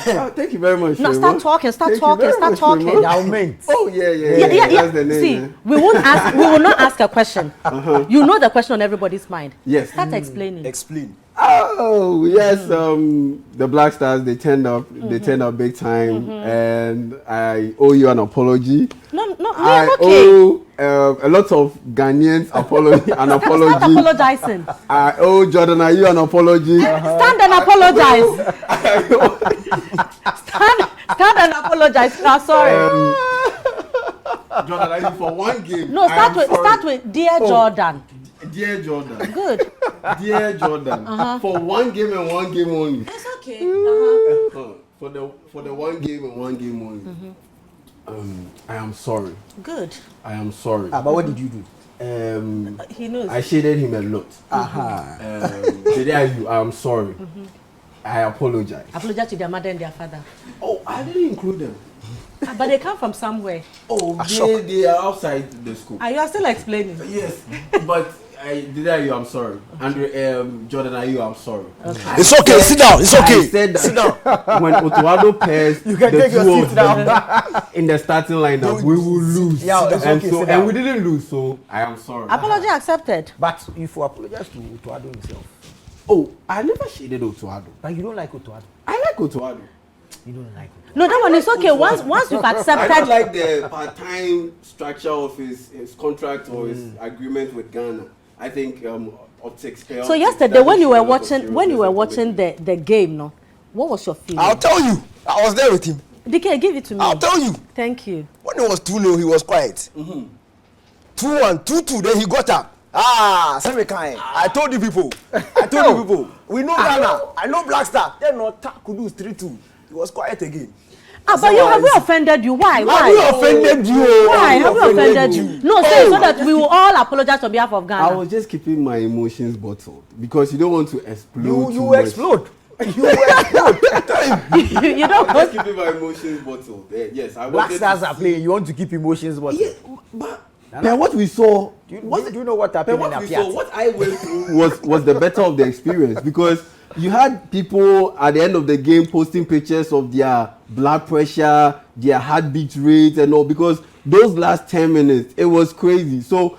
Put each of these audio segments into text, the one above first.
Thank you very much. No, start talking. Oh yeah. That's the name. See, we will not ask a question. You know the question on everybody's mind. Yes. Start explaining. Explain. Oh yes, the Black Stars, they turned up big time, and I owe you an apology. No, I okay. owe a lot of Ghanaians an apology. Stop apologizing. I owe Jordan Ayew an apology. Stand and apologize. stand and apologize. No, sorry. Jordan Ayew for one game. No, start with Dear Jordan. Dear Jordan. Good. Dear Jordan. For one game and one game only. It's okay. For the one game and one game only. I am sorry. Good. I am sorry. But what did you do? He knows. I shaded him a lot. I am sorry. I apologize. Apologize to their mother and their father. Oh, I didn't include them. But they come from somewhere. Oh, they are outside the school. Are you still explaining? Yes, but I'm sorry. And Jordan Ayew, I'm sorry. Okay. It's okay. Sit down. It's okay. I said that sit down. When Otuado pairs You can the take your two seat of them in the starting lineup, we will lose. Yeah, it's and okay, so sit down. and we didn't lose, so I am sorry. Apology accepted. But if you apologize to Otuado himself. Oh, I never shaded Otuado. But you don't like Otuado. I like Otuado. You don't like Otuado. No, that one is okay. Once you've accepted. I don't like the part-time structure of his contract or his agreement with Ghana. I think optics. So yesterday when you were watching the game, no, what was your feeling? I'll tell you. I was there with him. DK, give it to me. I'll tell you. Thank you. When it was 2-0, he was quiet. 2-1, 2-2, then he got up. Semi-kind. I told you people. We know Ghana. I know Black Star. Then no could do 3-2. He was quiet again. But have we offended you? Why? Have we offended you? Why have we offended you? No, say so that we will all apologize on behalf of Ghana. I was just keeping my emotions bottled because you don't want to explode. You explode. You explode. You don't want to keep my emotions bottled. Yes, I Black Stars are playing. You want to keep emotions bottled. Yeah, but what we saw. Do you know what happened in Apiat? What I went through was the better of the experience because you had people at the end of the game posting pictures of their blood pressure, their heartbeat rate and all because those last 10 minutes, it was crazy. So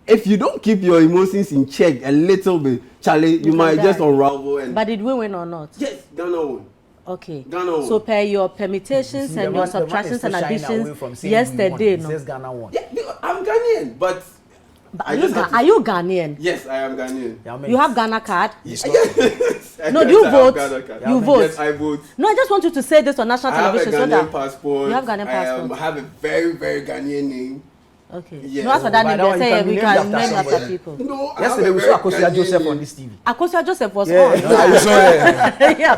if you don't keep your emotions in check a little bit, Charlie, you might just unravel. But did we win or not? Yes, Ghana won. Okay. Ghana won. So per your permutations and your subtractions and additions yesterday, no? Says Ghana won. Yeah, I'm Ghanaian, but are you Ghanaian? Yes, I am Ghanaian. You have Ghana card? Yes. No, do you vote? You vote? Yes, I vote. No, I just want you to say this on national television. I have a Ghanaian passport. You have Ghanaian passport. I have a very, very Ghanaian name. Okay. Yes. No, as for that name, they say we can name after people. No, yesterday we saw Akosia Joseph on this TV. Akosia Joseph was on. Yeah,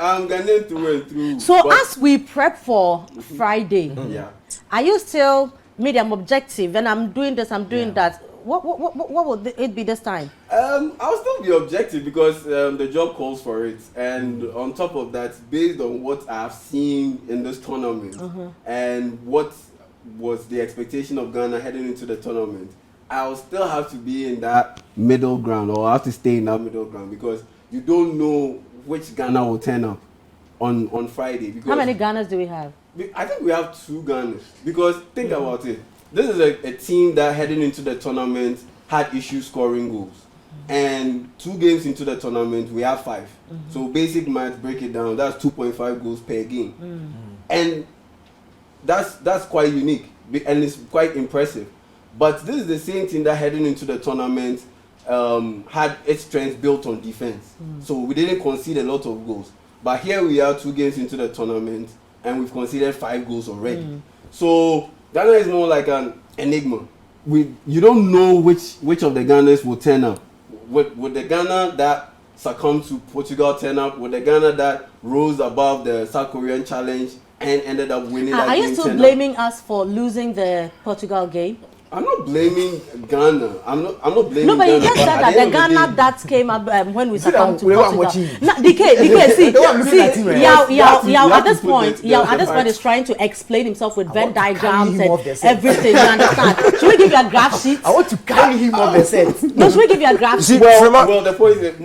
I'm Ghanaian through and through. So as we prep for Friday, are you still medium objective? And I'm doing this, I'm doing that. What will it be this time? I'll still be objective because the job calls for it, and on top of that, based on what I've seen in this tournament and what was the expectation of Ghana heading into the tournament, I'll still have to be in that middle ground, or I have to stay in that middle ground because you don't know which Ghana will turn up on Friday. Because how many Ghanas do we have? I think we have 2 Ghanas because think about it. This is a team that heading into the tournament had issues scoring goals. And 2 games into the tournament, we have 5. So basic math, break it down, that's 2.5 goals per game. And that's quite unique and it's quite impressive. But this is the same team that heading into the tournament had its strength built on defense. So we didn't concede a lot of goals. But here we are 2 games into the tournament and we've conceded 5 goals already. So Ghana is more like an enigma. You don't know which of the Ghanas will turn up. Would the Ghana that succumbed to Portugal turn up? Would the Ghana that rose above the South Korean challenge and ended up winning that game? Are you still blaming us for losing the Portugal game? I'm not blaming Ghana. I'm not blaming No, but Ghana. you just said that the Ghana that came up when we succumbed to Portugal. DK, see, at this point is trying to explain himself with Venn diagrams and everything. You understand? Should we give you a graph sheet? I want to carry him off the set. No, should we give you a graph sheet? Well, the point is,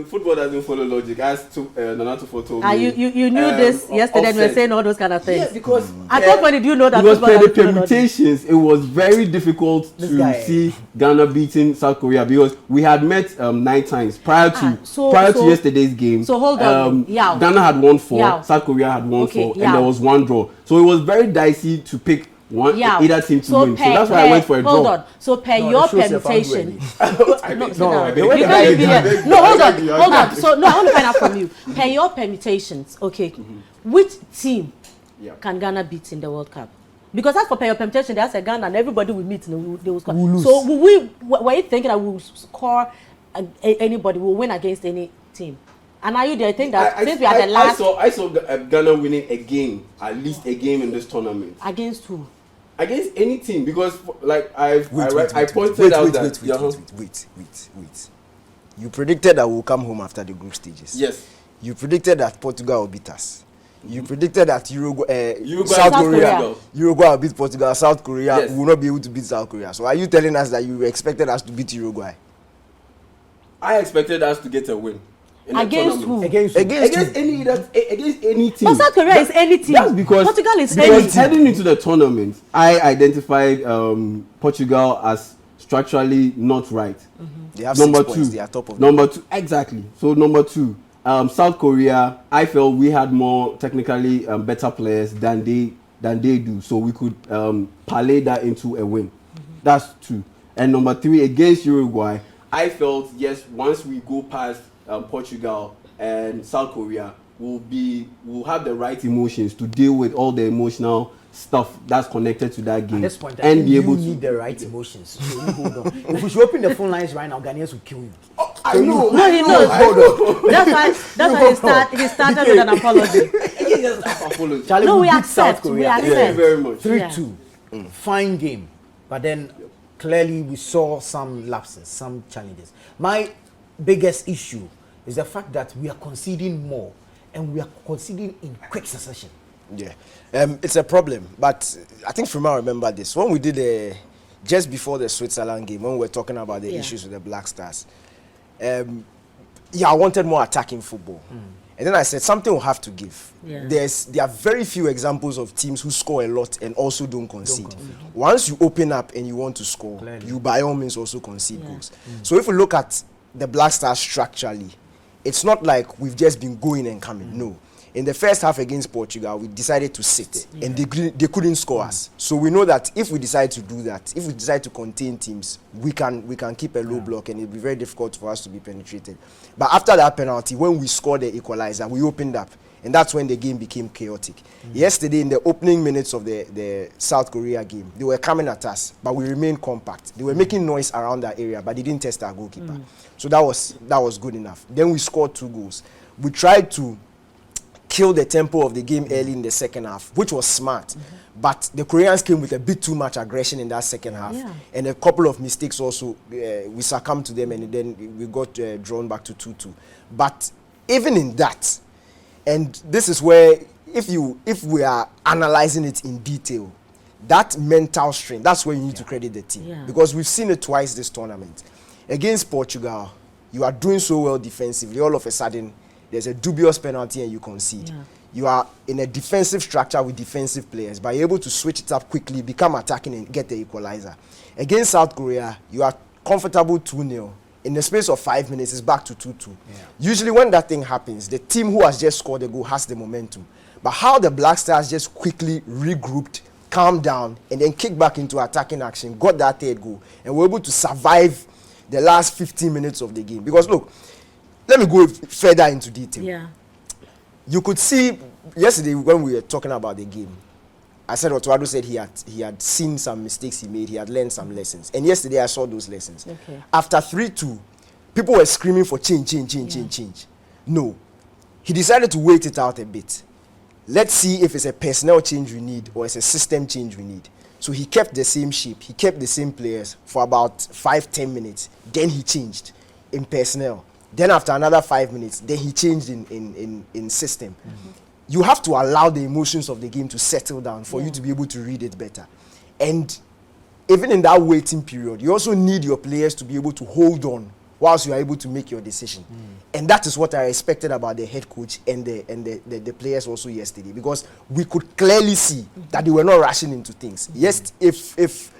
football doesn't follow logic. As Nana Tufo told me. You knew this yesterday, and we were saying all those kind of things. Yeah, because at what point did you know that? Because per the permutations, it was very difficult to see Ghana beating South Korea because we had met 9 times prior to yesterday's game. So hold on, Ghana had won 4, South Korea had won 4, and there was 1 draw. So it was very dicey to pick either team to win. So that's why I went for a draw. Hold on. So your permutation. Hold on. So I want to find out from you. Per your permutations, okay, which team can Ghana beat in the World Cup? Because as for your permutation, there's a Ghana and everybody will meet and they will score. So were you thinking that we will score anybody, will win against any team? And are you there? I think that since we are the last... I saw Ghana winning a game, at least a game in this tournament. Against who? Against any team, because like I pointed out that... Wait. You predicted that we'll come home after the group stages. Yes. You predicted that Portugal will beat us. You predicted that Uruguay will beat Portugal, South Korea will not be able to beat South Korea. So are you telling us that you expected us to beat Uruguay? I expected us to get a win. Against who? Against any team. But South Korea is any team. That's because Portugal is any team. Heading into the tournament, I identified Portugal as structurally not right. They have 6 points. They are top of number 2, exactly. So number 2. South Korea, I felt we had more technically better players than they do, so we could parlay that into a win. That's 2. And number 3, against Uruguay, I felt yes, once we go past Portugal and South Korea, we'll have the right emotions to deal with all the emotional stuff that's connected to that game. At this point, and be able to need the right emotions. So you hold on. If we should open the phone lines right now, Ghanaians will kill you. I know. No, he knows. That's why he started with an apology. Charlie, no, we beat accept. South Korea. We accept. Thank you very much. 3-2. Fine game. But then clearly we saw some lapses, some challenges. My biggest issue is the fact that we are conceding more and we are conceding in quick succession. Yeah, it's a problem. But I think Freeman remember this when we did just before the Switzerland game, when we were talking about the issues with the Black Stars. I wanted more attacking football, and then I said something will have to give. There are very few examples of teams who score a lot and also don't concede. Once you open up and you want to score, you by all means also concede goals. So if we look at the Black Stars structurally, it's not like we've just been going and coming. No. In the first half against Portugal, we decided to sit, and they couldn't score us. So we know that if we decide to do that, if we decide to contain teams, we can keep a low block, and it'll be very difficult for us to be penetrated. But after that penalty, when we scored the equalizer, we opened up, and that's when the game became chaotic. Yesterday, in the opening minutes of the South Korea game, they were coming at us, but we remained compact. They were making noise around that area, but they didn't test our goalkeeper. So that was good enough. Then we scored 2 goals. We tried to kill the tempo of the game early in the second half, which was smart. But the Koreans came with a bit too much aggression in that second half. And a couple of mistakes also, we succumbed to them, and then we got drawn back to 2-2. But even in that, and this is where, if we are analyzing it in detail, that mental strength, that's where you need to credit the team. Because we've seen it twice this tournament. Against Portugal, you are doing so well defensively, all of a sudden, there's a dubious penalty and you concede. You are in a defensive structure with defensive players, but you're able to switch it up quickly, become attacking, and get the equalizer. Against South Korea, you are comfortable 2-0. In the space of 5 minutes, it's back to 2-2. Usually when that thing happens, the team who has just scored a goal has the momentum. But how the Black Stars just quickly regrouped, calmed down, and then kicked back into attacking action, got that 3rd goal, and were able to survive the last 15 minutes of the game. Because look, let me go further into detail. You could see yesterday when we were talking about the game, I said Otuado said he had seen some mistakes he made, he had learned some lessons. And yesterday I saw those lessons. After 3-2, people were screaming for change. No. He decided to wait it out a bit. Let's see if it's a personnel change we need or it's a system change we need. So he kept the same shape, he kept the same players for about 5-10 minutes. Then he changed in personnel. Then after another 5 minutes, then he changed in system. You have to allow the emotions of the game to settle down for you to be able to read it better. And even in that waiting period, you also need your players to be able to hold on whilst you are able to make your decision. And that is what I expected about the head coach and the players also yesterday, because we could clearly see that they were not rushing into things. Yes, if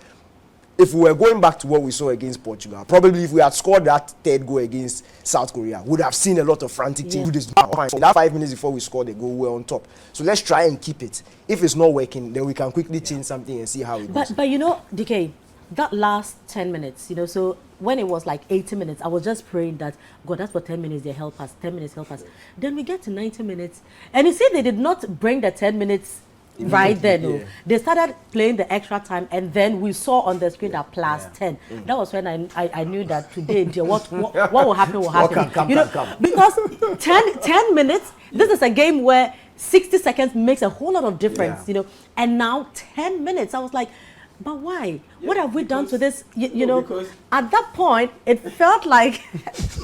we were going back to what we saw against Portugal, probably if we had scored that third goal against South Korea, we would have seen a lot of frantic teams do this. In that 5 minutes before we scored the goal, we were on top. So let's try and keep it. If it's not working, then we can quickly change something and see how it goes. But you know, DK, that last 10 minutes, you know, so when it was like 80 minutes, I was just praying that, God, that's for 10 minutes, they help us, 10 minutes help us. Then we get to 90 minutes, and you see they did not bring the 10 minutes right then. No. They started playing the extra time, and then we saw on the screen that plus 10. That was when I knew that today, what will happen will happen. Because 10 minutes, this is a game where 60 seconds makes a whole lot of difference, you know. And now 10 minutes, I was like, but why? What have we done to this? You know, at that point, it felt like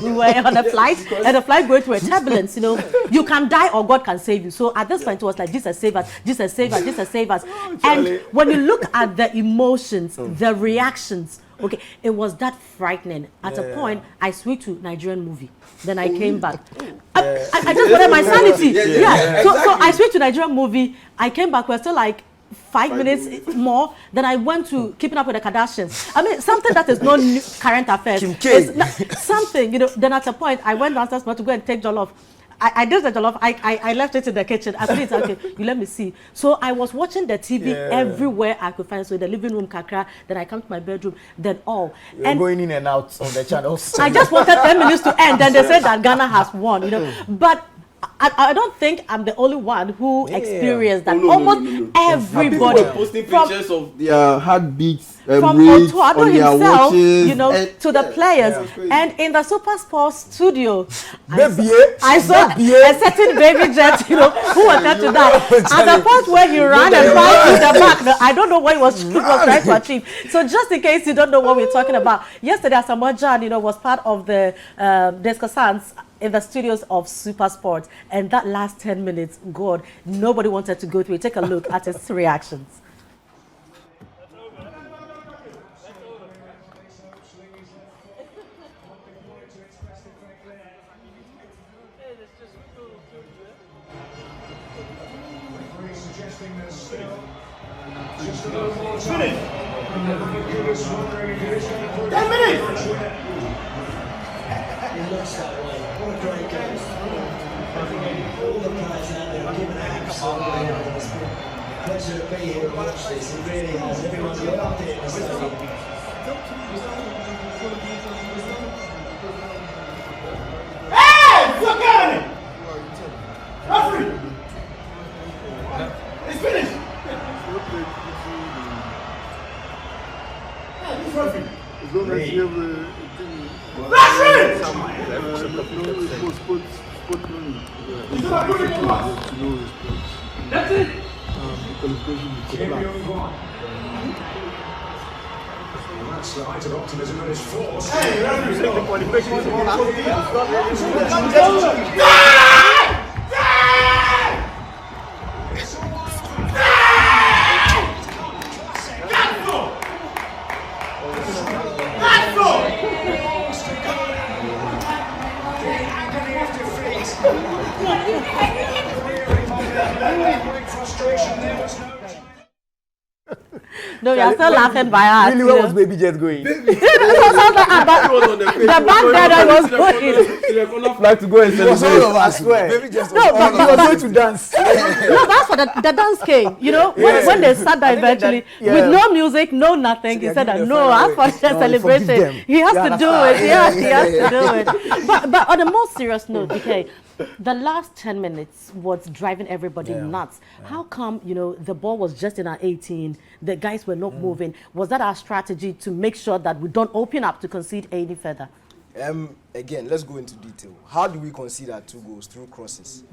we were on a flight, and the flight going through a turbulence. You know, you can die or God can save you. So at this point, it was like, Jesus save us, Jesus save us, Jesus save us. And when you look at the emotions, the reactions, okay, it was that frightening. At a point, I switched to Nigerian movie. Then I came back. I just wanted my sanity. So I switched to Nigerian movie. I came back. We're still like 5 minutes more. Then I went to Keeping Up with the Kardashians. I mean, something that is not new, current affairs. Something, you know. Then at a point, I went downstairs to go and take jollof. I did the jollof. I left it in the kitchen. I said, okay, you let me see. So I was watching the TV everywhere I could find. So in the living room, Kakra. Then I come to my bedroom. Then all. You're going in and out of the channels. I just wanted 10 minutes to end. Then they said that Ghana has won. You know, but I don't think I'm the only one who experienced that. Almost everybody. People were posting pictures of their heartbeats, from rates Otuado on their himself, watches, you know, to the players. And in the Super Sports studio, I saw a certain baby jet, you know, who wanted to die. At the point where he ran and fired to the back, I don't know what he was trying to achieve. So just in case you don't know what we're talking about, yesterday Asamoah Gyan, you know, was part of the discussants in the studios of Super Sport, and that last 10 minutes, God, nobody wanted to go through it. Take a look at his reactions. Pleasure to be here and watch this. It really has. Everyone's loved it in the stadium. Hey! Look at it! Referee! It's finished! Hey, who's referee? As long as you have a That's it! That's the height of optimism at its force. Hey, referee! Take the qualification. No, you're still laughing by us. Really, where was Baby Jet going? The back there I was going. Like to go and celebrate. I swear. Baby just No, but He was going to dance. no, that's what the dance came. You know, when they sat there eventually, with no music, no nothing, he said that no, as for the celebration, he has to do it. Yeah, he has to do it. But on a more serious note, okay, the last 10 minutes was driving everybody nuts. How come, you know, the ball was just in our 18, the guys were not moving? Was that our strategy to make sure that we don't open up to concede any further? Again, let's go into detail. How do we concede our 2 goals? Through crosses.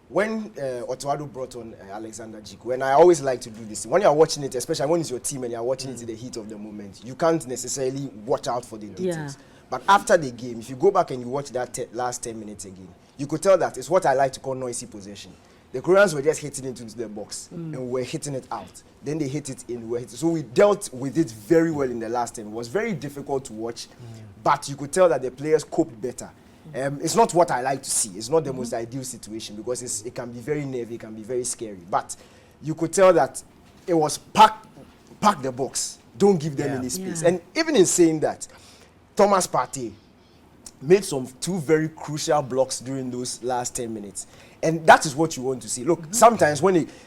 when Otuado brought on Alexander Jiku, and I always like to do this, when you're watching it, especially when it's your team and you're watching it in the heat of the moment, you can't necessarily watch out for the details. But after the game, if you go back and you watch that last 10 minutes again, you could tell that it's what I like to call noisy possession. The Koreans were just hitting it into the box and we're hitting it out. Then they hit it in, so we dealt with it very well in the last 10. It was very difficult to watch, but you could tell that the players coped better. It's not what I like to see. It's not the most ideal situation because it can be very nervy, it can be very scary. But you could tell that it was pack the box. Don't give them any space. And even in saying that, Thomas Partey made some 2 very crucial blocks during those last 10 minutes. And that is what you want to see. Look, sometimes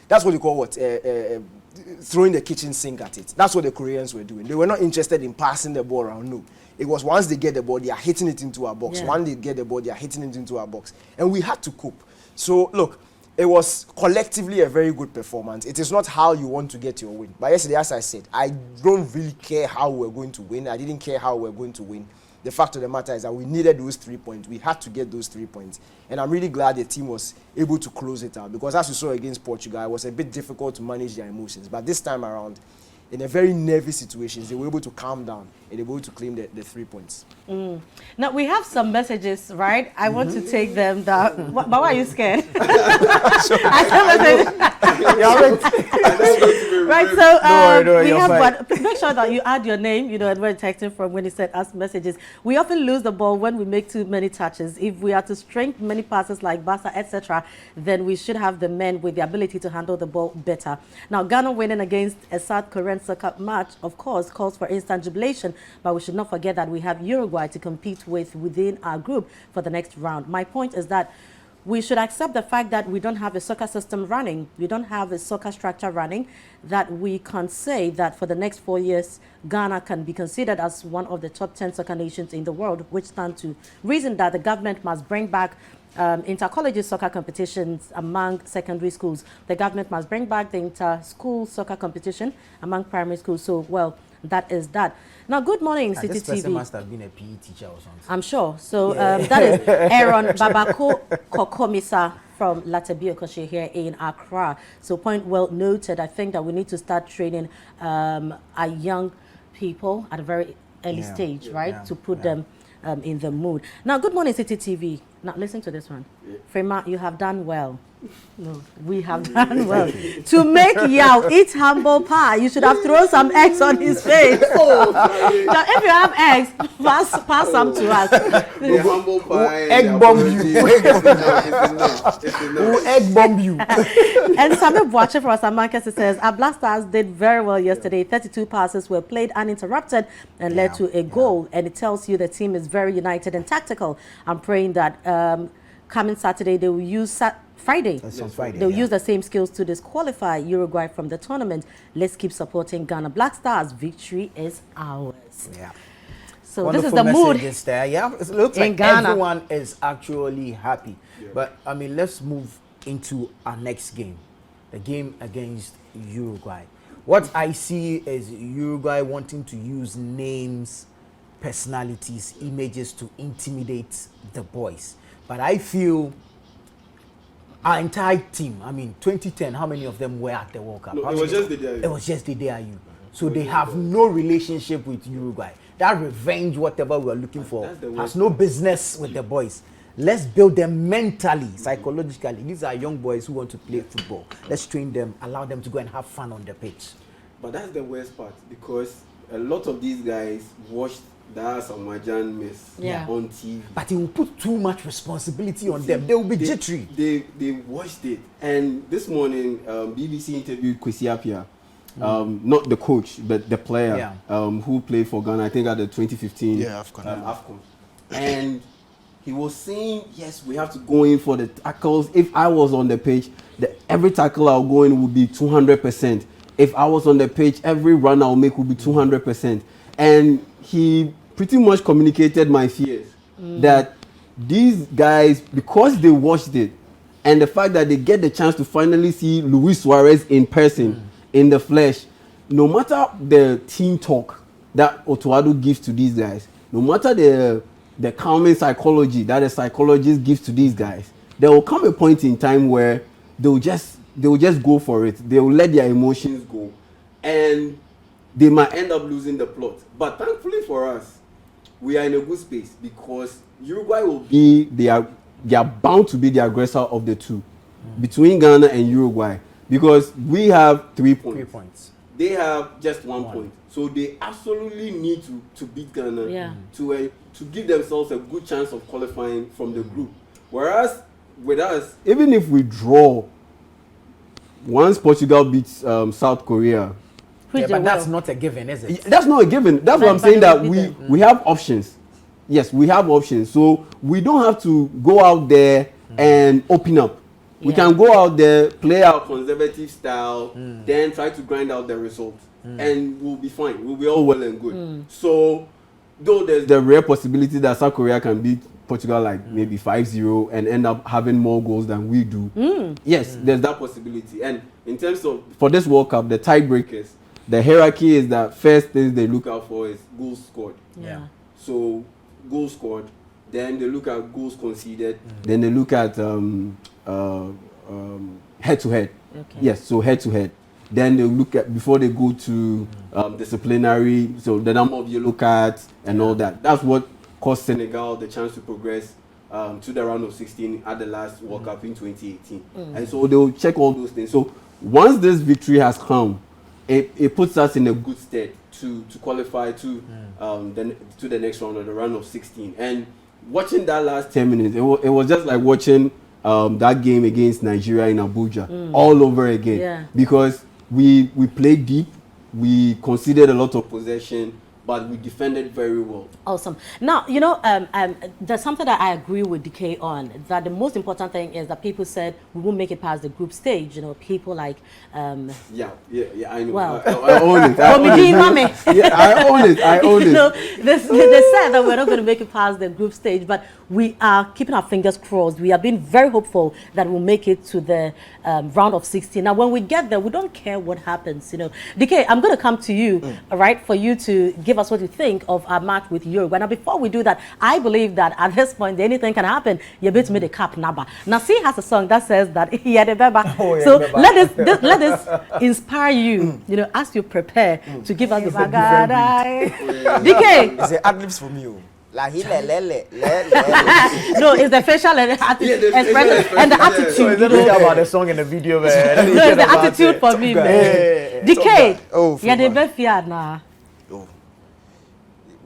that's what you call throwing the kitchen sink at it. That's what the Koreans were doing. They were not interested in passing the ball around, no. It was once they get the ball, they are hitting it into our box. Once they get the ball, they are hitting it into our box. And we had to cope. So, look, it was collectively a very good performance. It is not how you want to get your win. But yesterday, as I said, I don't really care how we're going to win. I didn't care how we're going to win. The fact of the matter is that we needed those 3 points. We had to get those 3 points. And I'm really glad the team was able to close it out. Because as we saw against Portugal, it was a bit difficult to manage their emotions. But this time around, in a very nervy situation, they were able to calm down and they were able to claim the 3 points. Now, we have some messages, right? I want to take them down. But why are you scared? Right, so we have one. Make sure that you add your name, and where you're texting from when you send us messages. We often lose the ball when we make too many touches. If we are to strengthen many passes like Barca, etc., then we should have the men with the ability to handle the ball better. Now, Ghana winning against a South Korean soccer match, of course, calls for instant jubilation, but we should not forget that we have Uruguay to compete with within our group for the next round. My point is that we should accept the fact that we don't have a soccer system running, we don't have a soccer structure running, that we can say that for the next 4 years, Ghana can be considered as one of the top 10 soccer nations in the world, which stand to reason that the government must bring back inter-colleges soccer competitions among secondary schools. The government must bring back the inter-school soccer competition among primary schools. So, well, that is that. Now, good morning, Citi this TV. person must have been a PE teacher or something. I'm sure. So that is Aaron Babako Kokomisa from Latabio Koshe here in Accra. So point well noted. I think that we need to start training our young people at a very early stage, right? To put them in the mood. Now, good morning, Citi TV. Now, listen to this one. Frema, you have done well. No, we have done well. To make Yao eat humble pie, you should have thrown some eggs on his face. Now, if you have eggs, pass some to us. The humble pie. Egg bomb you. Who Egg bomb you. And Samuel Boache from Asamanke says, our Black Stars did very well yesterday. 32 passes were played uninterrupted and led to a goal. And it tells you the team is very united and tactical. I'm praying that coming Saturday, they will use Friday. They'll use the same skills to disqualify Uruguay from the tournament. Let's keep supporting Ghana Black Stars. Victory is ours. Yeah. So wonderful, this is the mood there. Yeah, it looks in like Ghana. Everyone is actually happy. Yeah. But I mean, let's move into our next game, the game against Uruguay. What I see is Uruguay wanting to use names, personalities, images to intimidate the boys. But I feel our entire team, I mean, 2010, how many of them were at the World Cup? No, it was just the DIU. It was just the DIU. So they have no relationship with Uruguay. That revenge, whatever we're looking for, has no business with the boys. Let's build them mentally, psychologically. These are young boys who want to play football. Let's train them, allow them to go and have fun on the pitch. But that's the worst part, because a lot of these guys watched that Samajan miss on TV. But it will put too much responsibility on them. They will be jittery. They watched it. And this morning, BBC interviewed Kwesi Appiah. Not the coach, but the player who played for Ghana, I think at the 2015 AFCON. And he was saying, yes, we have to go in for the tackles. If I was on the pitch, every tackle I'll go in would be 200%. If I was on the pitch, every run I'll make would be 200%. And he pretty much communicated my fears that these guys, because they watched it, and the fact that they get the chance to finally see Luis Suarez in person, in the flesh, no matter the team talk that Otuado gives to these guys, no matter the calming psychology that a psychologist gives to these guys, there will come a point in time where they will just go for it. They will let their emotions go, and they might end up losing the plot. But thankfully for us, we are in a good space because Uruguay will be they are bound to be the aggressor of the two between Ghana and Uruguay, because we have 3 points. 3 points. They have just 1 point. So they absolutely need to beat Ghana to give themselves a good chance of qualifying from the group. Whereas with us, even if we draw, once Portugal beats South Korea, But that's not a given, is it? that's not a given. That's what I'm saying, that we have options. Yes, we have options. So we don't have to go out there and open up. We can go out there, play our conservative style, then try to grind out the results, and we'll be fine. We'll be all well and good. So, though there's the rare possibility that South Korea can beat Portugal like maybe 5-0 and end up having more goals than we do. Yes, there's that possibility. And in terms of, for this World Cup, the tiebreakers, the hierarchy is that first things they look out for is goals scored. So, goals scored, then they look at goals conceded, then they look at head to head. Yes, so head to head. Then they look at, before they go to disciplinary, so the number of yellow cards and all that. That's what cost Senegal the chance to progress to the round of 16 at the last World Cup in 2018. And so they'll check all those things. So once this victory has come, it puts us in a good stead to qualify to the next round, or the round of 16. And watching that last 10 minutes, it was just like watching that game against Nigeria in Abuja all over again. Because we played deep, we conceded a lot of possession, but we defended very well. Awesome. Now, you know, there's something that I agree with DK on, that the most important thing is that people said we won't make it past the group stage. You know, people like... I know. Well, I own it. I own it. You know, they said that we're not going to make it past the group stage, but we are keeping our fingers crossed. We have been very hopeful that we'll make it to the round of 16. Now, when we get there, we don't care what happens. You know, DK, I'm going to come to you, all right, for you to give us what you think of our match with Uruguay. Now, before we do that, I believe that at this point, anything can happen. You're about to make the cap number. Now, C has a song that says that he had a beba. So let this inspire you, you know, as you prepare to give us the bagada. DK. It's the ad-libs for me. No, it's the facial expression and the attitude. Let me hear about the song and the video, man. No, it's the attitude for me, man. DK. Oh, yeah, they be feared now.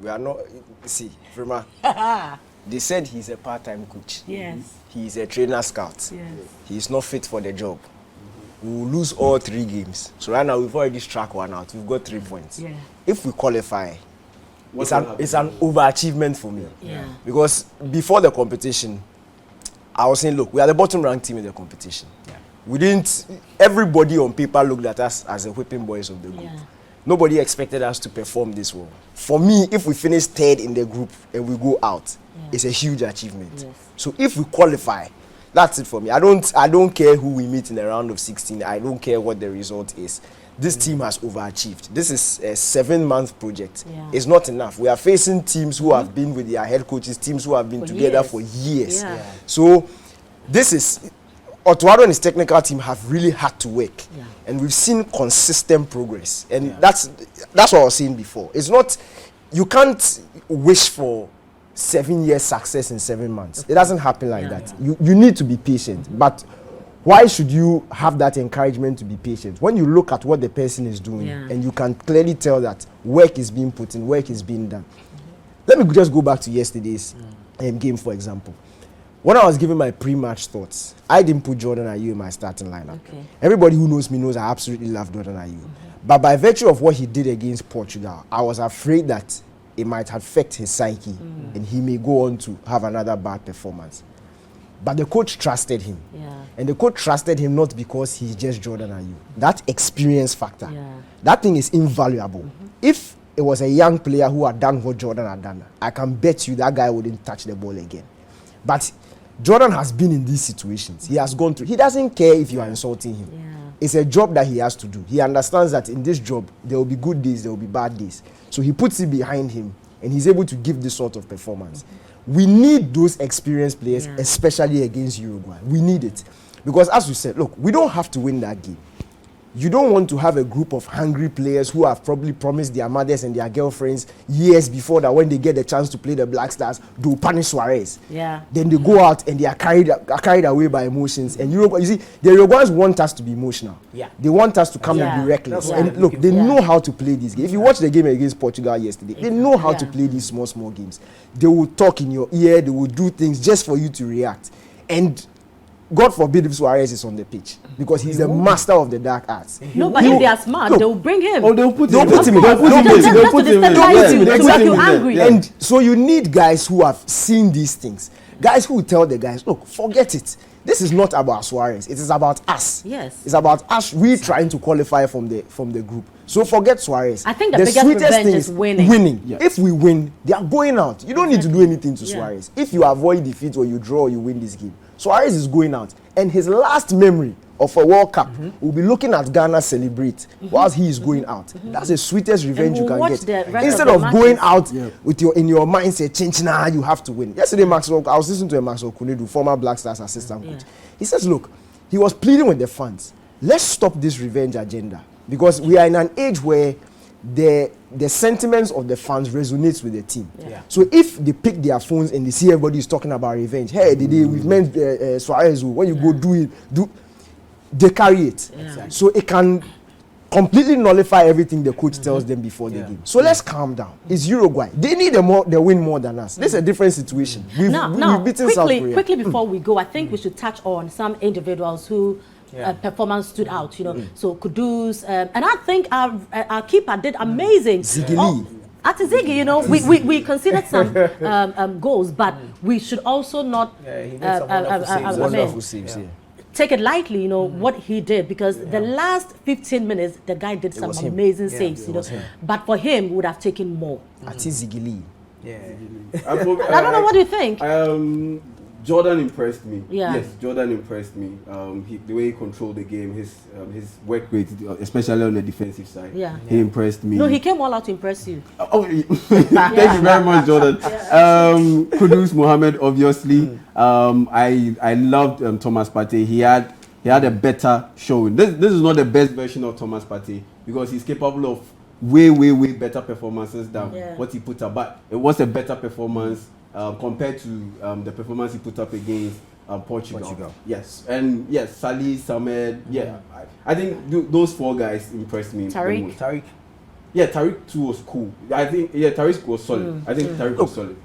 We are not. See, Frima. They said he's a part-time coach. Yes. He's a trainer scout. Yes. He's not fit for the job. We will lose all 3 games. So right now we've already struck 1 out. We've got 3 points. Yeah. If we qualify, it's an overachievement for me. Yeah. Because before the competition, I was saying, look, we are the bottom ranked team in the competition. Yeah. We didn't. Everybody on paper looked at us as the whipping boys of the group. Yeah. Nobody expected us to perform this well. For me, if we finish 3rd in the group and we go out, it's a huge achievement. Yes. So if we qualify, that's it for me. I don't care who we meet in the round of 16. I don't care what the result is. This team has overachieved. This is a 7-month project. Yeah. It's not enough. We are facing teams who have been with their head coaches, teams who have been together for years. Yeah. So this is... Otuado and his technical team have really had to work, and we've seen consistent progress, and that's what I was saying before. It's not, you can't wish for 7 years success in 7 months. It doesn't happen like that. You need to be patient. But why should you have that encouragement to be patient when you look at what the person is doing and you can clearly tell that work is being put in, work is being done? Let me just go back to yesterday's game, for example. When I was giving my pre-match thoughts, I didn't put Jordan Ayew in my starting lineup. Okay. Everybody who knows me knows I absolutely love Jordan Ayew. But by virtue of what he did against Portugal, I was afraid that it might affect his psyche and he may go on to have another bad performance. But the coach trusted him. Yeah. And the coach trusted him not because he's just Jordan Ayew. That experience factor, that thing is invaluable. If it was a young player who had done what Jordan had done, I can bet you that guy wouldn't touch the ball again. But Jordan has been in these situations. He has gone through. He doesn't care if you are insulting him. Yeah. It's a job that he has to do. He understands that in this job, there will be good days, there will be bad days. So he puts it behind him, and he's able to give this sort of performance. we need those experienced players, especially against Uruguay. We need it. Because as we said, look, we don't have to win that game. You don't want to have a group of hungry players who have probably promised their mothers and their girlfriends years before that when they get the chance to play the Black Stars, they'll punish Suarez. Yeah. Then they go out and they are carried away by emotions. And Uruguay, you see, the Uruguayans want us to be emotional. Yeah. They want us to come and be reckless. And look, they know how to play this game. If you watch the game against Portugal yesterday, they know how to play these small games. They will talk in your ear, they will do things just for you to react. And God forbid if Suarez is on the pitch, because he's the master of the dark arts. No, but if they are smart, they will bring him. Oh, they'll put him in. Exactly. And so you need guys who have seen these things. Guys who tell the guys, look, forget it. This is not about Suarez. It is about us. Yes. It's about us. We trying to qualify from the group. So forget Suarez. I think the biggest revenge is winning. Yes. If we win, they are going out. You don't need to do anything to Suarez. If you avoid defeat or you draw or you win this game, Suarez is going out. And his last memory of a World Cup will be looking at Ghana celebrate whilst he is going out. That's the sweetest revenge you can get. Instead of going out with in your mindset, change now, you have to win. Yesterday, Maxwell, I was listening to a Maxwell Kunedu, former Black Stars assistant coach. He says, look, he was pleading with the fans. Let's stop this revenge agenda. Because we are in an age where the sentiments of the fans resonates with the team. So if they pick their phones and they see everybody is talking about revenge, hey, we've meant Suarez, when you go do, they carry it. So it can completely nullify everything the coach tells them before the game. So let's calm down. It's Uruguay. They need the win more than us. This is a different situation. We've beaten South Korea. Quickly before we go, I think we should touch on some individuals who performance stood out, you know. So Kudus, and I think our keeper did amazing. Ziggy. At Ziggy, you know, we considered some goals, but we should also not Wonderful saves, take it lightly, you know, what he did, because the last 15 minutes, the guy did some amazing saves, you know. But for him, we would have taken more. Ati Ziggy. I don't know, what do you think? Jordan impressed me. Yes, Jordan impressed me. The way he controlled the game, his work rate, especially on the defensive side, he impressed me. No, he came all out to impress you. Oh, thank you very much, Jordan. Kudus Mohammed, obviously. I loved Thomas Partey. He had a better showing. This is not the best version of Thomas Partey, because he's capable of way better performances than what he put up. But it was a better performance compared to the performance he put up against Portugal. Yes, and yes, Salih, Samed. Yeah, I think those four guys impressed me. Tariq. Yeah, Tariq too was cool. I think Tariq was solid. I think Tariq was solid.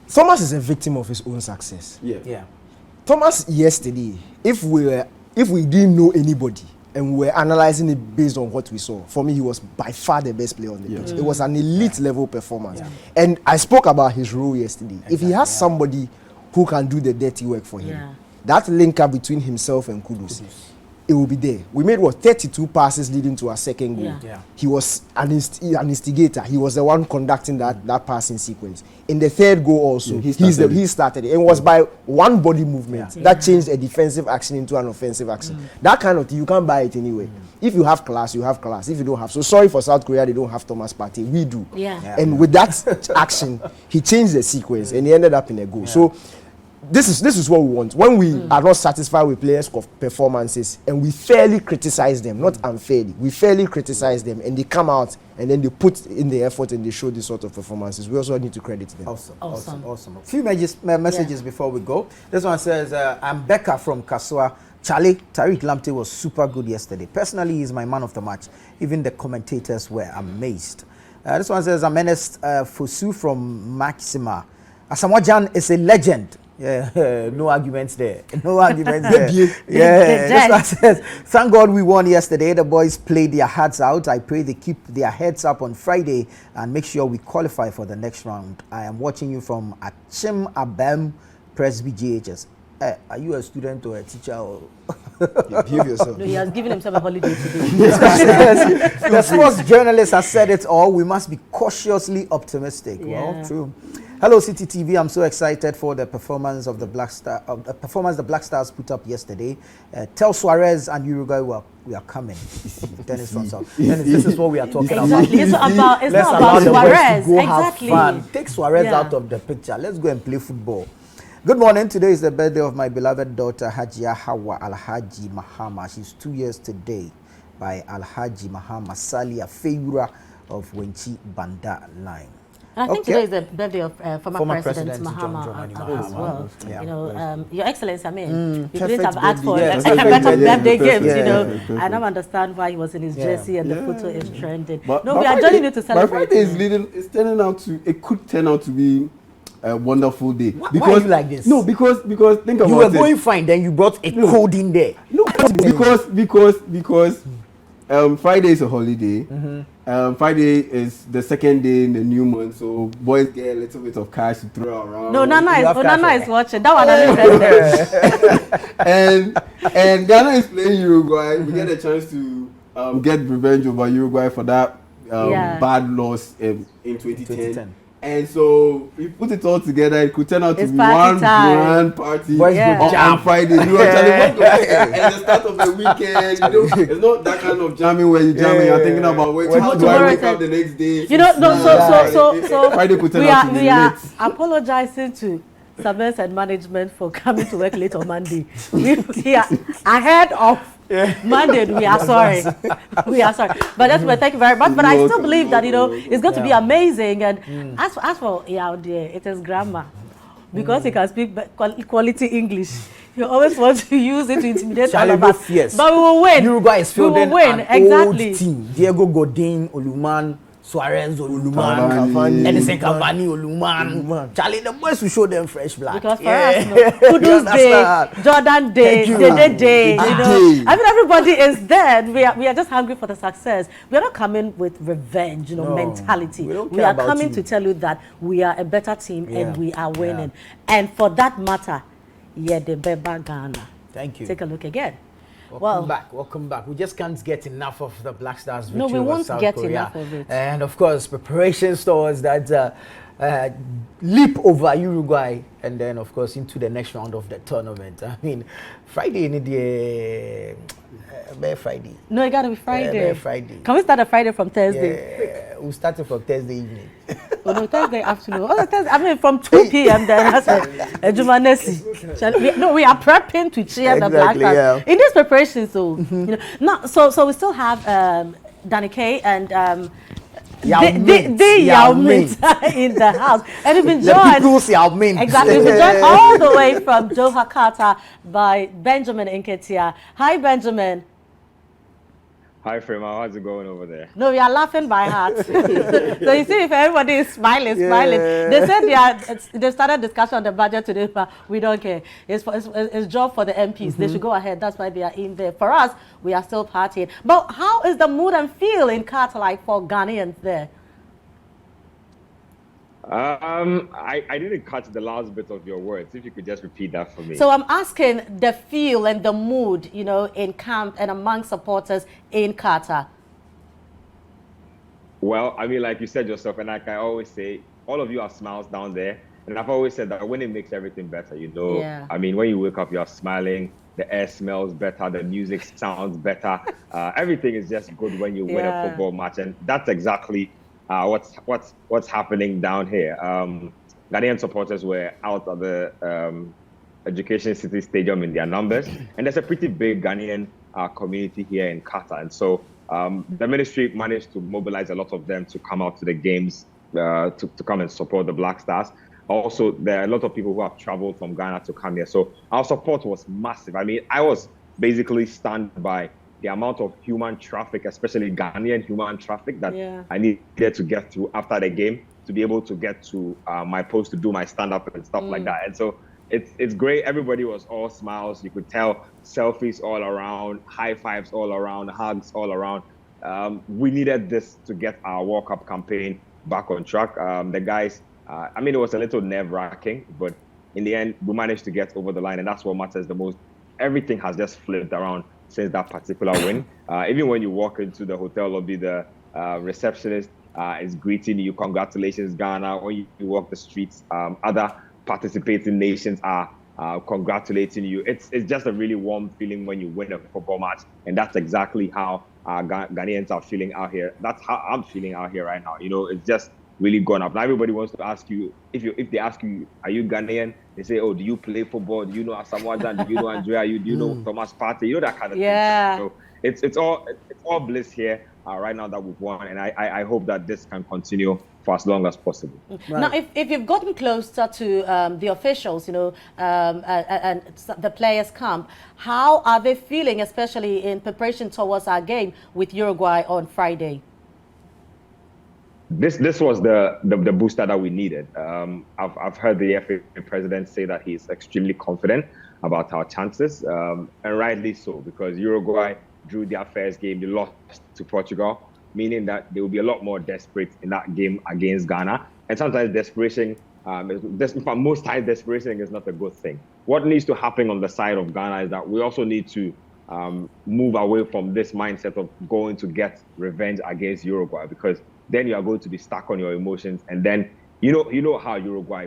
Thomas is a victim of his own success. Yeah. Thomas yesterday, if we didn't know anybody and we were analyzing it based on what we saw, for me he was by far the best player on the pitch. It was an elite level performance. And I spoke about his role yesterday. Exactly. If he has somebody who can do the dirty work for him, that link up between himself and Kudus, it will be there. We made 32 passes leading to our second goal. He was an instigator. He was the one conducting that passing sequence. In the third goal also, he started it. It was by one body movement that changed a defensive action into an offensive action. That kind of thing, you can't buy it anyway. If you have class, you have class. If you don't have, so sorry for South Korea, they don't have Thomas Partey. We do. And with that action, he changed the sequence and he ended up in a goal. So this is what we want. When we are not satisfied with players' performances and we fairly criticize them, not unfairly, we fairly criticize them and they come out and then they put in the effort and they show this sort of performances, we also need to credit them. Awesome. A few messages before we go. This one says, I'm Becca from Kasua. Charlie, Tariq Lamptey was super good yesterday. Personally, he's my man of the match. Even the commentators were amazed. This one says, I'm Ernest Fosu from Maxima. Asamoah is a legend. No arguments there. This one says, thank God we won yesterday. The boys played their hearts out. I pray they keep their heads up on Friday and make sure we qualify for the next round. I am watching you from Achim Abem, Presby GHS. Are you a student or a teacher? Or Behave yourself. No, he has given himself a holiday today. The sports journalist has said it all. We must be cautiously optimistic. Yeah. Well, true. Hello, Citi TV. I'm so excited for the performance of the Black Stars put up yesterday. Tell Suarez and Uruguay we are coming. Dennis from South. Dennis, this is what we are talking Exactly. about. It's Let's not allow about the boys Suarez. to go have Exactly. fun. Take Suarez Yeah. out of the picture. Let's go and play football. Good morning. Today is the birthday of my beloved daughter Hajia Hawa Alhaji Mahama. She's 2 years today. By Alhaji Mahama Salia Feyura of Wenchi Banda Line. And I think today is the birthday of former President John Mahama Dramani as Mahama. well. Yeah. You know, Your Excellency, I mean, you perfect couldn't have asked for birthday. a Yes, better perfect birthday birthday. gift, you know. Perfect. I don't understand why he was in his jersey and the photo is trending. But No, we are joining you to My celebrate. Friday is leading. It's turning out to. It could turn out to be a wonderful day. Why are you like this? No, because think about You were it. going fine, then you brought a code in there. No, because Friday is a holiday. Friday is the second day in the new month, so boys get a little bit of cash to throw around. No, Nana You have cash, is watching. That one is president. and Ghana is playing Uruguay. We get a chance to get revenge over Uruguay for that bad loss in 2010. And so we put it all together. It could turn out to It's be party one time. grand party Boys Yeah. go jam. on Friday. You actually at the start of the weekend. You know, it's not that kind of jamming where you jam and you're thinking about how do I wake up the next day. You know, no, so Friday could turn we out to be are lit. apologizing to Sabes and management for coming to work late on Monday. We are ahead of Monday. We are sorry. We are sorry. But that's why thank you very much. But I still believe that it's going to be amazing. And as for out there, it is grammar. Because he can speak quality English. You always want to use it to intimidate all of us. Yes. But we will win. Uruguay is fielding we will win. an Exactly. old team. Diego Godin, Oluman, Suarez, Oluman, Cavani. Edison Cavani, Oluman. Charlie, the boys will show them fresh blood. Because for us, Kudus Day, understand? Jordan Day, Thank you. Dede Day, you know. Day. I mean, everybody is there. We are just hungry for the success. We are not coming with revenge, No, mentality. we don't We care are about coming you. to tell you that we are a better team Yeah. and we are winning. And for that matter, the Beba Ghana. Thank you. Take a look again. Welcome back. We just can't get enough of the Black Stars victory No, we over won't South get Korea. enough of it. And of course, preparations towards that leap over Uruguay, and then of course into the next round of the tournament. I mean, Friday in the Friday. No, it got to be Friday. Friday. Can we start a Friday from Thursday? Yeah, we started from Thursday evening. Oh, no, Thursday afternoon. Oh, Thursday, I mean, from 2 p.m. then that's a Jumanesi. No, we are prepping to cheer the Black Exactly, Stars. yeah. In this preparation, so, you know, now, so we still have Danny Kay and Yao Ming. Yao Ming in the house. And we've been The joined. people's Yao Ming. Exactly. We've been joined all the way from Doha, Qatar by Benjamin Nketia. Hi, Benjamin. Hi, Frema. How's it going over there? No, we are laughing by heart. So you see, if everybody is smiling. They said they started discussion on the budget today, but we don't care. It's job for the MPs. They should go ahead. That's why they are in there. For us, we are still partying. But how is the mood and feel in Qatar like for Ghanaians there? I didn't catch the last bit of your words. If you could just repeat that for me. So I'm asking the feel and the mood, you know, in camp and among supporters in Qatar. Well, I mean, like you said yourself, and like I always say, all of you are smiles down there. And I've always said that when it makes everything better, you know. Yeah. I mean, when you wake up, you're smiling. The air smells better. The music sounds better. Everything is just good when you win a football match, and that's exactly what's happening down here. Ghanaian supporters were out at the Education City Stadium in their numbers, and there's a pretty big Ghanaian community here in Qatar, and so the ministry managed to mobilize a lot of them to come out to the games to come and support the Black Stars. Also, there are a lot of people who have traveled from Ghana to come here, so our support was massive. I mean, I was basically stunned by the amount of human traffic, especially Ghanaian human traffic, that I needed to get through after the game to be able to get to my post to do my stand-up and stuff like that. And so it's great. Everybody was all smiles. You could tell selfies all around, high fives all around, hugs all around. We needed this to get our World Cup campaign back on track. The guys, I mean, it was a little nerve-wracking, but in the end, we managed to get over the line, and that's what matters the most. Everything has just flipped around since that particular win. Even when you walk into the hotel lobby, the receptionist is greeting you, congratulations, Ghana. When you walk the streets, other participating nations are congratulating you. It's just a really warm feeling when you win a football match, and that's exactly how Ghanaians are feeling out here. That's how I'm feeling out here right now. You know, it's just really gone up. Now everybody wants to ask you, if they ask you, are you Ghanaian? They say, oh, do you play football? Do you know Asamoah Gyan? Do you know Andrea? Do you know Thomas Partey? You know, that kind of thing. So it's all bliss here right now that we've won, and I hope that this can continue for as long as possible. Right. Now, if you've gotten closer to the officials, you know, and the players' camp, how are they feeling, especially in preparation towards our game with Uruguay on Friday? This was the booster that we needed. I've heard the FA president say that he's extremely confident about our chances, and rightly so, because Uruguay drew their first game, they lost to Portugal, meaning that they will be a lot more desperate in that game against Ghana. And sometimes desperation, most times desperation is not a good thing. What needs to happen on the side of Ghana is that we also need to move away from this mindset of going to get revenge against Uruguay, because then you are going to be stuck on your emotions. And then, you know how Uruguay,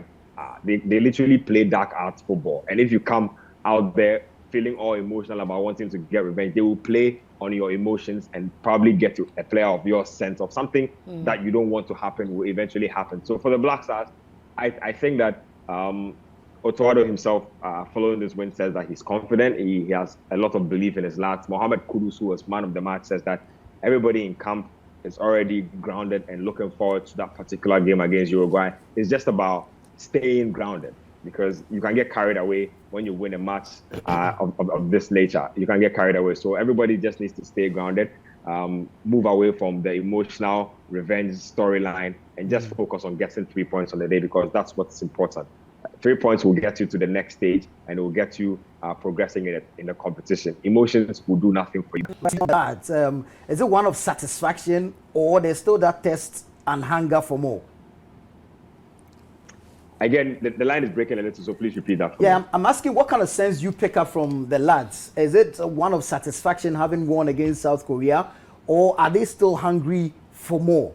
they literally play dark arts football. And if you come out there feeling all emotional about wanting to get revenge, they will play on your emotions and probably get to a player of your sense of something that you don't want to happen will eventually happen. So for the Black Stars, I think that Otoado himself, following this win, says that he's confident. He has a lot of belief in his lads. Mohamed Kudus, who was man of the match, says that everybody in camp is already grounded and looking forward to that particular game against Uruguay. It's just about staying grounded, because you can get carried away when you win a match of this nature. You can get carried away. So everybody just needs to stay grounded, move away from the emotional revenge storyline, and just focus on getting 3 points on the day, because that's what's important. 3 points will get you to the next stage, and it will get you progressing in the competition. Emotions will do nothing for you. Is it one of satisfaction, or there's still that thirst and hunger for more? Again, the line is breaking a little, so please repeat that for me. I'm asking what kind of sense you pick up from the lads. Is it one of satisfaction having won against South Korea, or are they still hungry for more?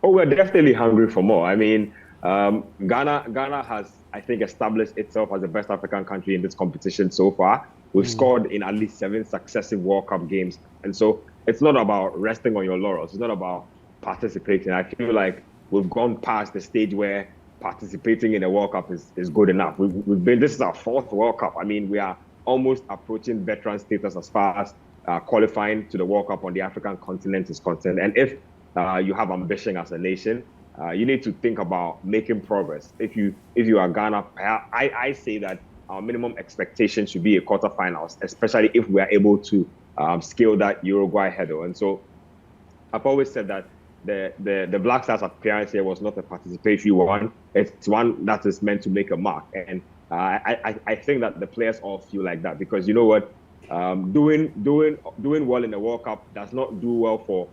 Oh, we're definitely hungry for more. I mean, Ghana has, I think, established itself as the best African country in this competition so far. We've scored in at least 7 successive World Cup games. And so it's not about resting on your laurels. It's not about participating. I feel like we've gone past the stage where participating in a World Cup is good enough. This is our 4th World Cup. I mean, we are almost approaching veteran status as far as qualifying to the World Cup on the African continent is concerned. And if you have ambition as a nation, you need to think about making progress. If you are Ghana, I say that our minimum expectation should be a quarterfinals, especially if we are able to scale that Uruguay hurdle. And so I've always said that the Black Stars appearance here was not a participatory one. It's one that is meant to make a mark. And I think that the players all feel like that, because you know what, doing well in the World Cup does not do well for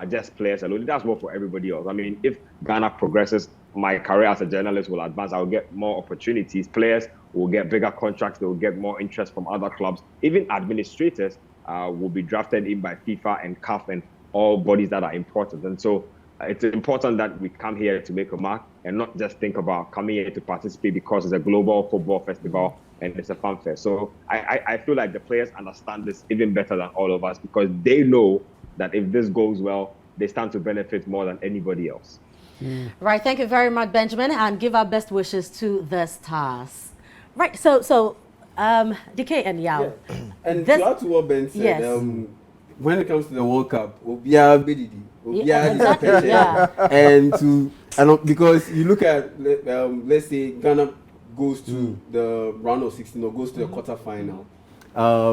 just players alone. It does well for everybody else. I mean, if Ghana progresses, my career as a journalist will advance. I'll get more opportunities. Players will get bigger contracts. They will get more interest from other clubs. Even administrators will be drafted in by FIFA and CAF and all bodies that are important. And so it's important that we come here to make a mark and not just think about coming here to participate because it's a global football festival and it's a fanfare. So I feel like the players understand this even better than all of us, because they know that if this goes well, they stand to benefit more than anybody else. Right, thank you very much, Benjamin, and give our best wishes to the Stars. Right, so DK and Yao. Yeah. And to add to what Ben said, yes. When it comes to the World Cup, and because you look at, let's say Ghana goes to the round of 16 or goes to the quarterfinal.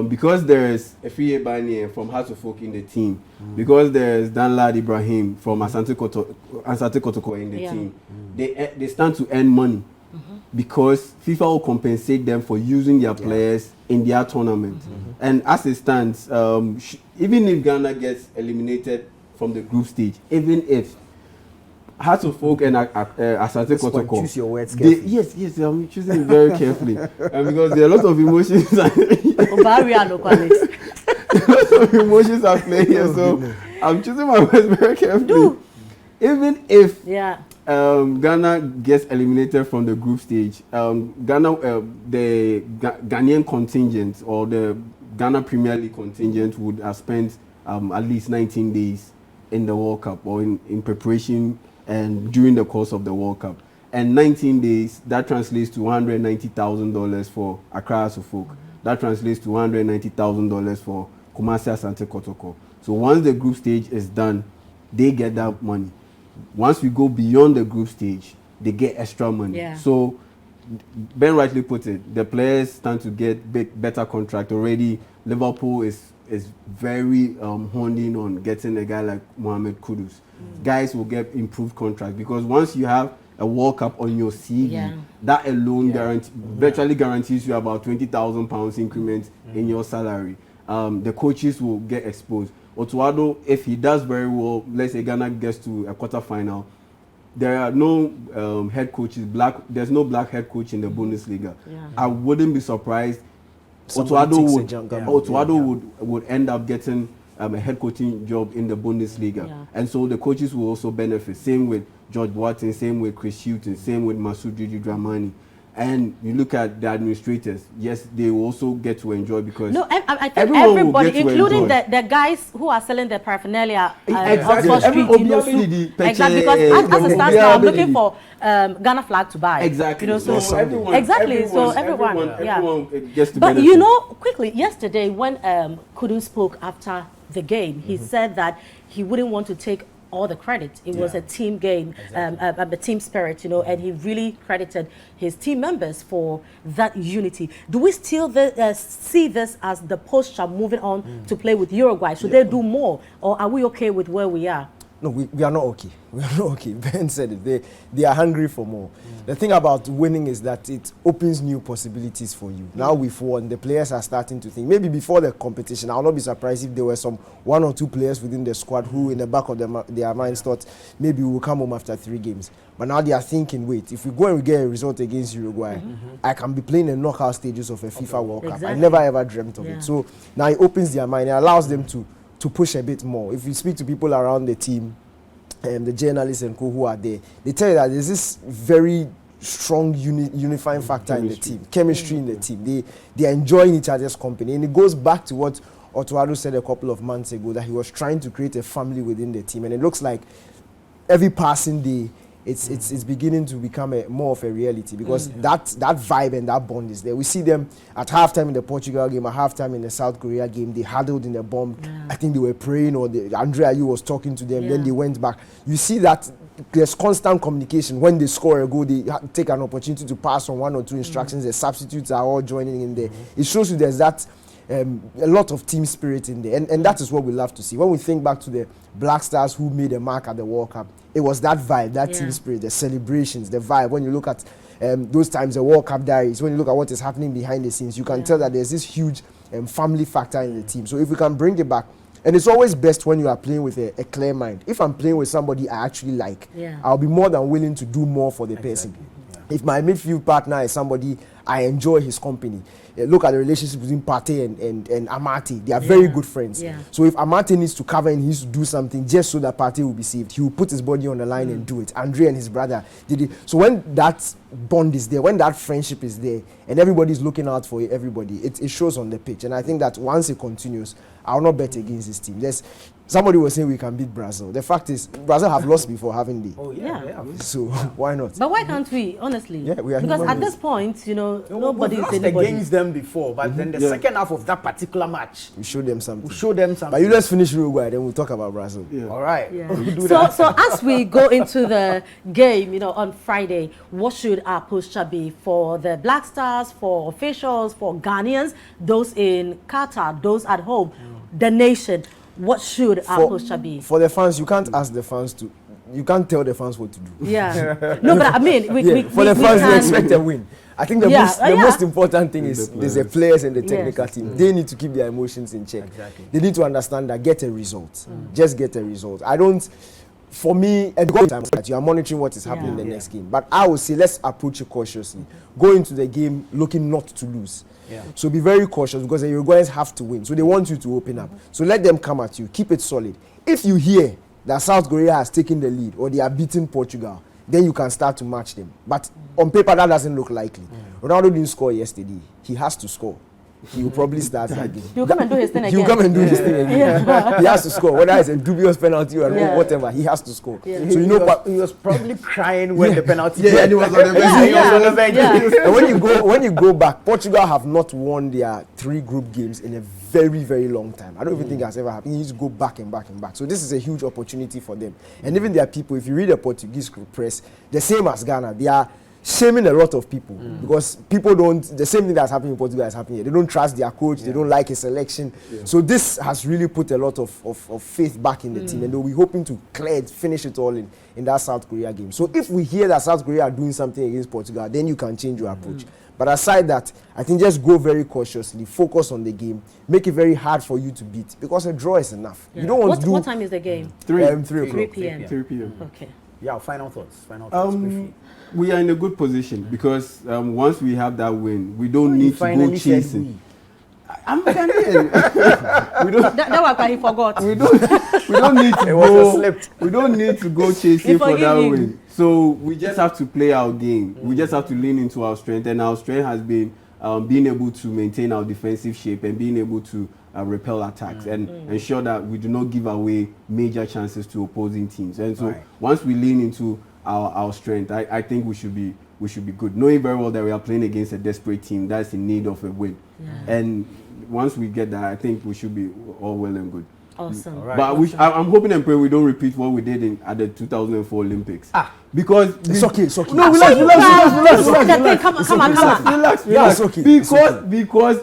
Because there's a free Bani from Hearts of Folk in the team, because there's Danlad Ibrahim from Asante Kotoko in the team, they stand to earn money because FIFA will compensate them for using their players in their tournament. And as it stands, even if Ghana gets eliminated from the group stage, even if Hearts of Oak and Asante Kotoko. Choose your words carefully. Yes, I'm choosing it very carefully. Because there are a lot of emotions. A lot of emotions are playing here, so I'm choosing my words very carefully. Even if Ghana gets eliminated from the group stage, the Ghanaian contingent or the Ghana Premier League contingent would have spent at least 19 days in the World Cup or in preparation and during the course of the World Cup. And 19 days, that translates to $190,000 for Accra Suffolk. That translates to $190,000 for Kumasi Asante Kotoko. So once the group stage is done, they get that money. Once we go beyond the group stage, they get extra money. Yeah. So Ben rightly put it, the players stand to get better contract already. Liverpool is very honed in on getting a guy like Mohamed Kudus. Guys will get improved contract because once you have a World Cup on your CV, that alone virtually guarantees you about £20,000 increment in your salary. The coaches will get exposed. Otuado, if he does very well, let's say Ghana gets to a quarter-final, there are no head coaches, there's no black head coach in the Bundesliga. I wouldn't be surprised Otuado would end up getting a head coaching job in the Bundesliga. And so the coaches will also benefit. Same with George Boateng, same with Chris Hughton, same with Masoud Dramani. And you look at the administrators, yes, they will also get to enjoy because I think everybody, including the guys who are selling the paraphernalia on Street, exactly, because as it stands now, I'm looking for Ghana flag to buy. Exactly. You know, so everyone gets to But benefit. you know, quickly, yesterday when Kudu spoke after the game, he said that he wouldn't want to take all the credit. It was a team game, a team spirit, you know, and he really credited his team members for that unity. Do we still see this as the posture moving on to play with Uruguay? Should they do more, or are we okay with where we are? No, we are not okay. We are not okay. Ben said it. They are hungry for more. The thing about winning is that it opens new possibilities for you. Now we've won, the players are starting to think. Maybe before the competition, I'll not be surprised if there were some 1 or 2 players within the squad who in the back of their minds thought maybe we'll come home after 3 games. But now they are thinking, wait, if we go and we get a result against Uruguay, I can be playing the knockout stages of a FIFA World Cup. I never ever dreamt of it. So now it opens their mind. It allows them to push a bit more. If you speak to people around the team, the journalists and co who are there, they tell you that there's this very strong unifying factor in the team, chemistry in the team. They are enjoying each other's company, and it goes back to what Otuado said a couple of months ago, that he was trying to create a family within the team, and it looks like every passing day it's beginning to become more of a reality, because that vibe and that bond is there. We see them at halftime in the Portugal game, at halftime in the South Korea game. They huddled in the bomb. I think they were praying, or Andrea Ayew was talking to them. Then they went back. You see that there's constant communication. When they score a goal, they take an opportunity to pass on 1 or 2 instructions. The substitutes are all joining in there. It shows you there's that a lot of team spirit in there, and that is what we love to see. When we think back to the Black Stars who made a mark at the World Cup, it was that vibe, that team spirit, the celebrations, the vibe. When you look at those times, the World Cup diaries, when you look at what is happening behind the scenes, you can tell that there's this huge family factor in the team. So if we can bring it back, and it's always best when you are playing with a clear mind. If I'm playing with somebody I actually like, I'll be more than willing to do more for the person. If my midfield partner is somebody I enjoy his company, look at the relationship between Partey and Amati. They are very good friends. So if Amati needs to cover and he needs to do something just so that Partey will be saved, he will put his body on the line and do it. Andre and his brother did it. So when that bond is there, when that friendship is there, and everybody's looking out for everybody, it shows on the pitch. And I think that once it continues, I'll not bet against this team. Somebody was saying we can beat Brazil. The fact is, Brazil have lost before, haven't they? Oh yeah. So why not? But why can't we? Honestly, we are because at this point, you know, nobody is lost anybody. against them before, but then the second half of that particular match, we showed them something. But you let's finish Uruguay, then we'll talk about Brazil. All right. So as we go into the game, you know, on Friday, what should our posture be for the Black Stars, for officials, for Ghanaians, those in Qatar, those at home, the nation? What should our posture be? For the fans, you can't ask the fans to. You can't tell the fans what to do. No, but I mean, for the fans, we expect a win. I think the most important thing is the players and the technical team. They need to keep their emotions in check. They need to understand that get a result. Just get a result. for me, and go time that you are monitoring what is happening in the next game. But I would say let's approach it cautiously. Go into the game looking not to lose. Yeah. So be very cautious because the Uruguayans have to win. So they want you to open up. So let them come at you. Keep it solid. If you hear that South Korea has taken the lead or they are beating Portugal, then you can start to match them. But on paper, that doesn't look likely. Ronaldo didn't score yesterday. He has to score. He will probably start that game. He'll come and do his thing again. He'll come and do his thing again. He has to score. Whether it's a dubious penalty or whatever, he has to score. So you know, he was probably crying when the penalty. Yeah, and he was on the bench. He was on the bench. And when you go back, Portugal have not won their 3 group games in a very, very long time. I don't even think that's ever happened. You need to go back and back and back. So this is a huge opportunity for them. And even their people, if you read the Portuguese press, the same as Ghana, they are shaming a lot of people because people don't, the same thing that's happening in Portugal is happening here. They don't trust their coach, they don't like his selection. So this has really put a lot of faith back in the team, and they'll be hoping to finish it all in that South Korea game. So if we hear that South Korea are doing something against Portugal, then you can change your approach. But aside that, I think just go very cautiously, focus on the game, make it very hard for you to beat because a draw is enough. You don't want to do... What time is the game? 3 o'clock. 3 p.m. 3 p.m. Okay. Yeah, final thoughts. Briefly. We are in a good position because once we have that win, we don't need to go chasing. I'm Ghanaian. We don't. That was why he forgot. We don't need to go. We don't need to go chasing for that win. So we just have to play our game. We just have to lean into our strength, and our strength has been being able to maintain our defensive shape and being able to repel attacks and ensure that we do not give away major chances to opposing teams. And so once we lean into our strength, I think we should be good, knowing very well that we are playing against a desperate team that's in need of a win. And once we get that, I think we should be all well and good. Awesome. But I'm hoping and pray we don't repeat what we did at the 2004 Olympics. Because it's okay. No, relax. Relax. Because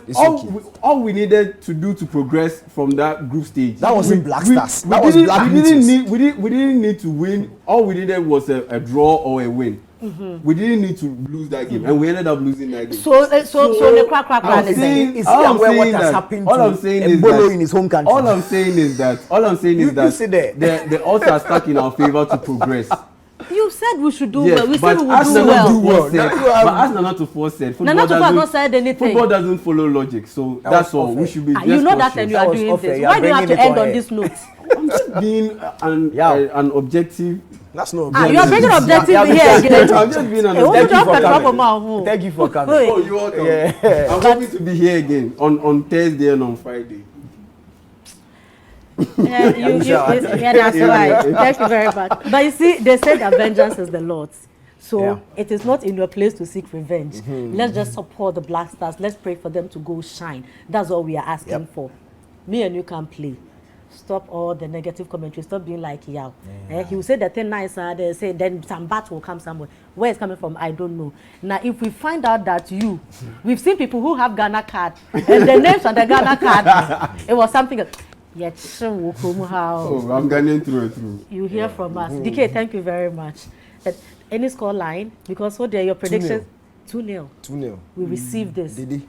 all we needed to do to progress from that group stage. That wasn't Black Stars. That was Black Meteors. We didn't need to win. All we needed was a draw or a win. We didn't need to lose that game, and we ended up losing that game. So the crack is what has happened all I'm saying is Embolo in his home country. All I'm saying is that the odds are stuck in our favor to progress. You said we should do well. We said we would do well. But Arsenal not to force it. Football not said anything. Football doesn't follow logic, so that's all. We should be. You know that, and you are doing this. Why do you have to end on this note? I'm just being an objective. That's not objective. You are being objective here again. I'm just being an objective. Thank you for coming. Oh, you're welcome. I'm hoping to be here again on Thursday and on Friday. That's right. Thank you very much. But you see, they said that vengeance is the Lord's. So it is not in your place to seek revenge. Let's just support the Black Stars. Let's pray for them to go shine. That's all we are asking for. Me and you can play. Stop all the negative commentary. Stop being like Yao. He will say the thing nice, they say then some bat will come somewhere. Where it's coming from, I don't know. Now, if we find out that we've seen people who have Ghana card, and the names on the Ghana card, it was something else. Oh, I'm Ghanaian through. You hear from us. DK, thank you very much. Any score line? Because what are your predictions? 2-0. 2-0. We received this. We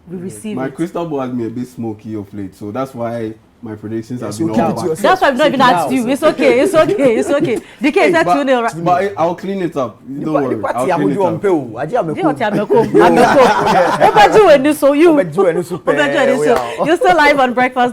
received My it. crystal ball has been a bit smoky of late, so that's why my predictions have been all back. That's why I've not even asked you. It's okay. DK is that 2-0, right? But I'll clean it up. Don't worry. I'll clean it up. You're still live on Breakfast